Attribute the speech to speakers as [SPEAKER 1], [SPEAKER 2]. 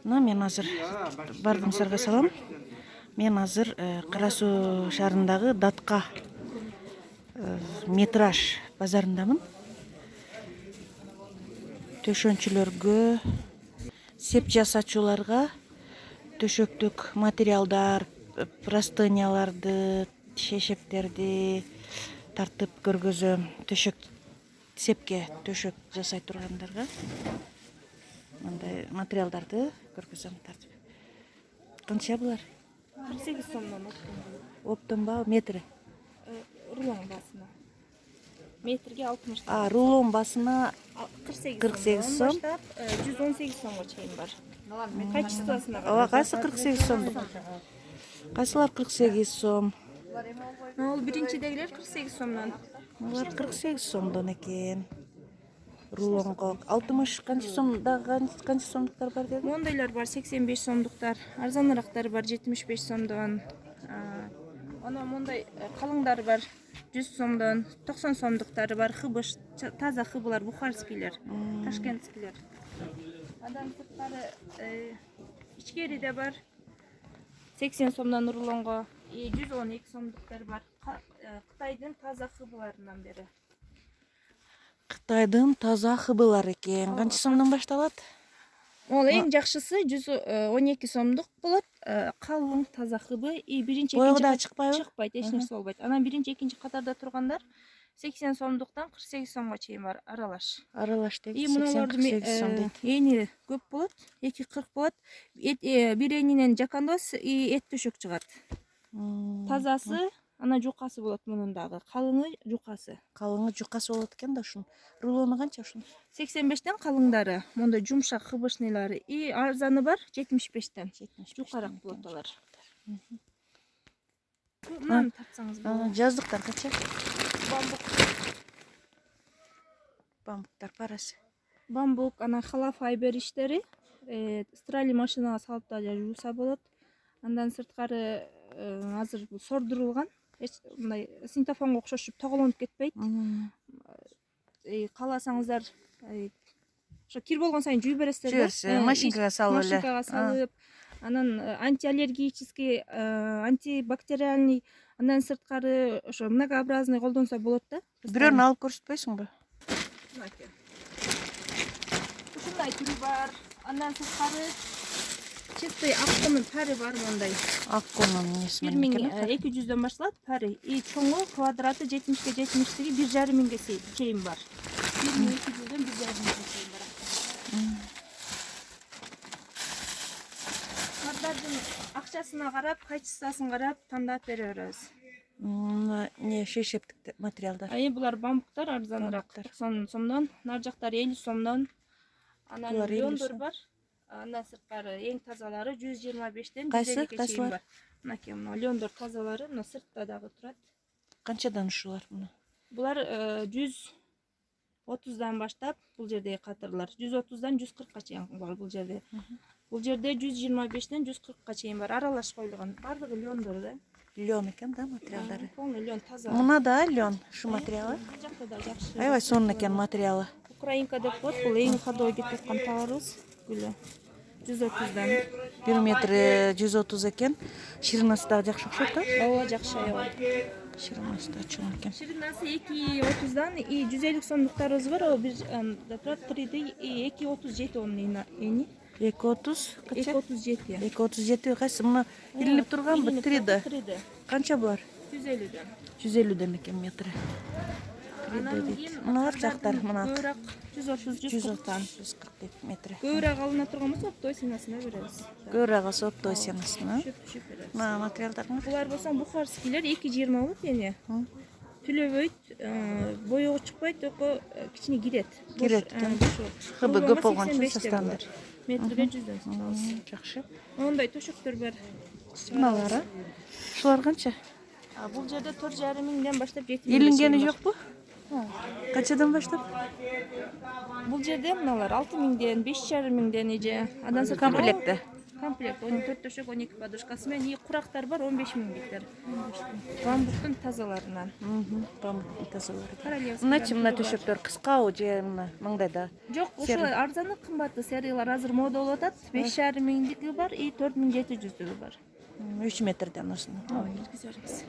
[SPEAKER 1] Мен азыр бардыңыздарга салам. Мен азыр Кара Суу шаарындагы Датка метраж базарындамын. Төшөнчүлөргө, сеп жасачуларга төшөктүк материалдар, простыняларды, шешептерди тартып көргөзөм. Төшөк сепке төшөк жасай тургандарга мындай материалдарды көргөзөм тартып. Канча булар?
[SPEAKER 2] 48 сомдон
[SPEAKER 1] Оптонба метри.
[SPEAKER 2] рулон басына. Метрге 60.
[SPEAKER 1] Рулон басына
[SPEAKER 2] 48 сом баштап 118 сомго чейин бар. Качествосуна
[SPEAKER 1] Ооба, кайсы 48 сом? Кайсылар 48 сом?
[SPEAKER 2] Ол биринчидегилер 48 сомдон.
[SPEAKER 1] Булар 48 сомдон экен. Рулонго 60 канча сомда канча сомдуктар бар деди?
[SPEAKER 2] Мондайлар бар 85 сомдуктар, арзаныраактар бар 75 сомдон. Ана мондай калыңдар бар 100 сомдон, 90 сомдуктары бар, хыбыш, таза хыбылар, бухарскийлер, ташкентскийлер. Андан сырткары ичкериде бар 80 сомдон рулонго, 112 сомдуктар бар. Кытайдын таза хыбыларынан бери.
[SPEAKER 1] Кытайдын таза хыбылар экен. Канча сомдон башталат?
[SPEAKER 2] Ол эң жакшысы 112 сомдук болот. Калың таза хыбы. Биринчи,
[SPEAKER 1] Бойго
[SPEAKER 2] экинчи
[SPEAKER 1] да чыкпайбы?
[SPEAKER 2] чыкпайт, эч нерсе болбойт. Анан биринчи, экинчи катарда тургандар 80 сомдуктан 48 сомго чейин бар, аралаш.
[SPEAKER 1] Аралаш деги
[SPEAKER 2] Мунулардын
[SPEAKER 1] 80-48 сом дейт.
[SPEAKER 2] эни көп болот, 240 болот. Бир энинен жакандоос эт төшөк чыгат. Тазасы, ана жукасы болот мунун дагы. Калыңы жукасы.
[SPEAKER 1] Калыңы жукасы болот экен да ушун. Рулону канча ушун?
[SPEAKER 2] 85тен калыңдары, монда жумшак хыбышнылары. Арзаны бар 75тен. Жукараак болот алар. Мынаны тартсаңыз болот.
[SPEAKER 1] Жаздыктар канча?
[SPEAKER 2] Бамбук.
[SPEAKER 1] Бамбуктар парасы.
[SPEAKER 2] Бамбук, ана халафайбер иштери. Страли машинага салып да жууса болот. Андан сырткары азыр бул сордурулган. Мындай синтофонго окшошуп тоголонуп кетпейт. Кааласаңыздар ошо кир болгон сайын жууй бересиздер да.
[SPEAKER 1] Машинкага салып эле.
[SPEAKER 2] Машинкага салып, анан антиаллергический, антибактериальный, андан сырткары ошо многообразный колдонсо болот да.
[SPEAKER 1] Бирөөнү алып көрсөтпөйсүңбү?
[SPEAKER 2] Ушундай түрү бар. Андан сырткары чистый аккунун пари бар мондай.
[SPEAKER 1] Аккунун несимен экен?
[SPEAKER 2] 1200дөн башталат пари. Чоңу квадраты 70ге 70тиги 1,5 миңге чейин бар. 1200дөн 1,5 миңге чейин бар. Кардардын акчасына карап, качествосун карап тандап бере беребиз.
[SPEAKER 1] Не шешептик материалдар?
[SPEAKER 2] Булар бамбуктар арзаныраак 90 сомдон, нар жактары 50 сомдон. Анан лёндор бар. Андан сырткары эң тазалары 125тен 150ге чейин бар. Мынакей мына лёндор тазалары, мына сыртта дагы турат.
[SPEAKER 1] Канчадан ушулар мына?
[SPEAKER 2] Булар 130дан баштап бул жердеги катырлар 130дан 140га чейин бар бул жерде. Бул жерде 125тен 140га чейин бар, аралаш коюлган. Бардыгы лёндор да.
[SPEAKER 1] Лён экен да материалдары.
[SPEAKER 2] Полный лён, таза.
[SPEAKER 1] Мына да лён, шу материалы.
[SPEAKER 2] Бул жакта да жакшы.
[SPEAKER 1] Аябай сонун экен материалы.
[SPEAKER 2] Украинка деп коет, бул эң ходой кетип аткан товарыбыз. Гүлү 130дан.
[SPEAKER 1] 1 метри 130 экен. Ширинасы дагы жакшы окшойт да?
[SPEAKER 2] Ооба, жакшы аябай.
[SPEAKER 1] Ширинасы да чоң экен.
[SPEAKER 2] Ширинасы 230дан 150 сомдуктарыбыз бар. О бир турат 3D 237 onun ени.
[SPEAKER 1] 230 канча?
[SPEAKER 2] 237.
[SPEAKER 1] 237 кайсы мына илинип турганбы 3D?
[SPEAKER 2] 3D.
[SPEAKER 1] Канча булар?
[SPEAKER 2] 150дөн.
[SPEAKER 1] 150дөн экен метри. Мыналар жактар мына.
[SPEAKER 2] Көбүрөөк 130 140тан.
[SPEAKER 1] 140 дейт метри.
[SPEAKER 2] Көбүрөөк алына турган болсо оптовый ценасына беребиз.
[SPEAKER 1] Көбүрөөк алса оптовый ценасына.
[SPEAKER 2] Шөп беребиз.
[SPEAKER 1] Мына материалдардын.
[SPEAKER 2] Булар болсо бухарскийлер 220 болот эне. Түлөбөйт, боёгу чыкпайт, только кичине кирет.
[SPEAKER 1] Кирет экен. Хыбы көп болгончо составында.
[SPEAKER 2] Метрге 100дөн сатабыз.
[SPEAKER 1] Жакшы.
[SPEAKER 2] Мондай төшөктөр бар.
[SPEAKER 1] Мыналар, Шулар канча?
[SPEAKER 2] Бул жерде 4,5 миңден баштап 7 миңге.
[SPEAKER 1] Илингени жокпу? Канчадан баштап?
[SPEAKER 2] Бул жерде мыналар 6 миңден, 5,5 миңден эже. Андан соң
[SPEAKER 1] Комплекте.
[SPEAKER 2] комплект 14 төшөк 12 подушкасы менен и курактар бар 15 000 литр. Бамбуктун тазаларынан.
[SPEAKER 1] Бамбуктун тазалары.
[SPEAKER 2] Королевский.
[SPEAKER 1] Мыначы мына төшөктөр кыскабы же мына маңдайда?
[SPEAKER 2] Жок, ошо арзаны кымбаты сериялар азыр мода болуп атат. 5,5 миңдики бар и 4700-дүгү бар.
[SPEAKER 1] 3 метрден ашына.
[SPEAKER 2] Киргизе беребиз.